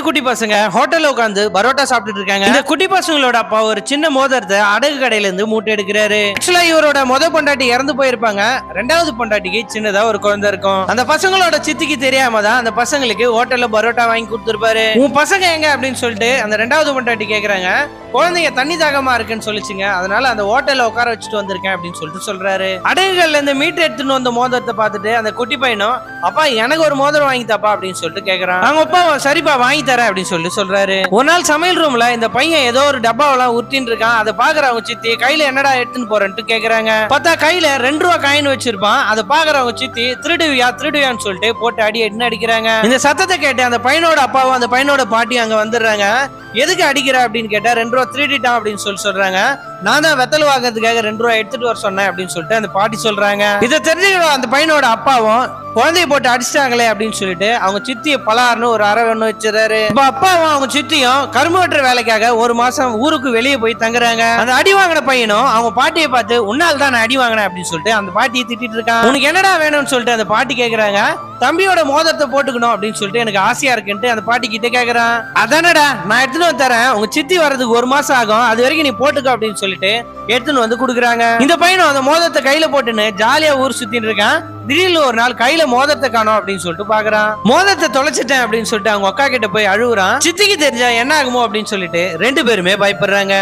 குட்டி பசங்க ஹோட்டல்ல உட்காந்து பரோட்டா சாப்பிட்டுட்டு இருக்காங்க. இந்த குட்டி பசங்களோட அப்பா ஒரு சின்ன மோதிரத்தை அடகு கடையில இருந்து மூட்டை எடுக்கிறாரு. ஆக்சுவலா இவரோட பொண்டாட்டி இறந்து போயிருப்பாங்க. ரெண்டாவது பொண்டாட்டிக்கு சின்னதா ஒரு குழந்தை இருக்கும். அந்த பசங்களோட சித்திக்கு தெரியாம தான் அந்த பசங்களுக்கு ஹோட்டல்ல பரோட்டா வாங்கி கொடுத்துருப்பாரு. உன் பசங்க எங்க அப்படின்னு சொல்லிட்டு அந்த ரெண்டாவது பொண்டாட்டி கேக்குறாங்க. குழந்தைங்க தண்ணி தாகமா இருக்குன்னு சொல்லிச்சுங்க, அதனால அந்த ஹோட்டல்ல உட்கார வச்சுட்டு வந்திருக்கேன் அப்படின்னு சொல்லிட்டு சொல்றாரு. அடகுகள்ல இருந்து மீட்டர் எடுத்துன்னு வந்த மோதிரத்தை பார்த்துட்டு அந்த குட்டி பையனும், அப்பா எனக்கு ஒரு மோதிரம் வாங்கி தாப்பா அப்படின்னு சொல்லிட்டு கேக்குறான். அவங்க அப்பா சரிப்பா வாங்கி தரேன் அப்படின்னு சொல்லிட்டு சொல்றாரு. ஒரு நாள் சமையல் ரூம்ல இந்த பையன் ஏதோ ஒரு டப்பாவெல்லாம் உருட்டின்னு இருக்கான். அதை பாக்குறவங்க சித்தி கையில என்னடா எடுத்துன்னு போறேன்ட்டு கேக்குறாங்க. பார்த்தா கையில 2 ரூபா காயின் வச்சிருப்பான். அதை பாக்குறவங்க சித்தி திருடுவியான்னு சொல்லிட்டு போட்டு அடி எடுன்னு அடிக்கிறாங்க. இந்த சத்தத்தை கேட்டு அந்த பையனோட அப்பாவும் அந்த பையனோட பாட்டி அங்க வந்துடுறாங்க. எதுக்கு அடிக்கிற அப்படின்னு கேட்டா 2 ரூபா திருடிட்டான் அப்படின்னு சொல்றாங்க. நான் தான் வெத்தல் வாங்குறதுக்காக 2 ரூபா எடுத்துட்டு வர சொன்னேன் அப்படின்னு சொல்லிட்டு அந்த பாட்டி சொல்றாங்க. இதை தெரிஞ்சுக்கிற அந்த பையனோட அப்பாவும் குழந்தைய போட்டு அடிச்சிட்டாங்களே அப்படின்னு சொல்லிட்டு அவங்க சித்திய பலாருன்னு ஒரு அறை ஒண்ணு வச்சிருக்காரு. இப்ப அப்பாவும் அவங்க சித்தியும் கரும்பு வெட்டுற வேலைக்காக 1 மாசம் ஊருக்கு வெளியே போய் தங்குறாங்க. அந்த அடி வாங்கின பையனும் அவங்க பாட்டியை பார்த்து உன்னால் தான் நான் அடி வாங்கினேன் அப்படின்னு சொல்லிட்டு அந்த பாட்டியை திட்டிட்டு இருக்கான். உனக்கு என்னடா வேணும்னு சொல்லிட்டு அந்த பாட்டி கேக்குறாங்க. தம்பியோட மோதிரத்தை போட்டுக்கணும் அப்படின்னு சொல்லிட்டு எனக்கு ஆசையா இருக்குன்ட்டு அந்த பாட்டி கிட்ட கேக்குறான். அதானடா நான் எடுத்துட்டு வந்து தரேன், உங்க சித்தி வர்றதுக்கு 1 மாசம் ஆகும், அது வரைக்கும் நீ போட்டுக்க அப்படின்னு சொல்லிட்டு எடுத்துன்னு வந்து குடுக்குறாங்க. இந்த பையனும் அந்த மோதிரத்தை கையில போட்டுன்னு ஜாலியா ஊர் சுத்தின்னு இருக்கான். திடீர்னு ஒரு நாள் கையில மோதிரத்தை காணோம் அப்படின்னு சொல்லிட்டு பாக்குறான். மோதிரத்தை தொலைச்சிட்டேன் அப்படின்னு சொல்லிட்டு அவங்க அக்கா கிட்ட போய் அழுகுறான். சித்திக்கு தெரிஞ்சா என்ன ஆகுமோ அப்படின்னு சொல்லிட்டு 2 பேருமே பயப்படுறாங்க.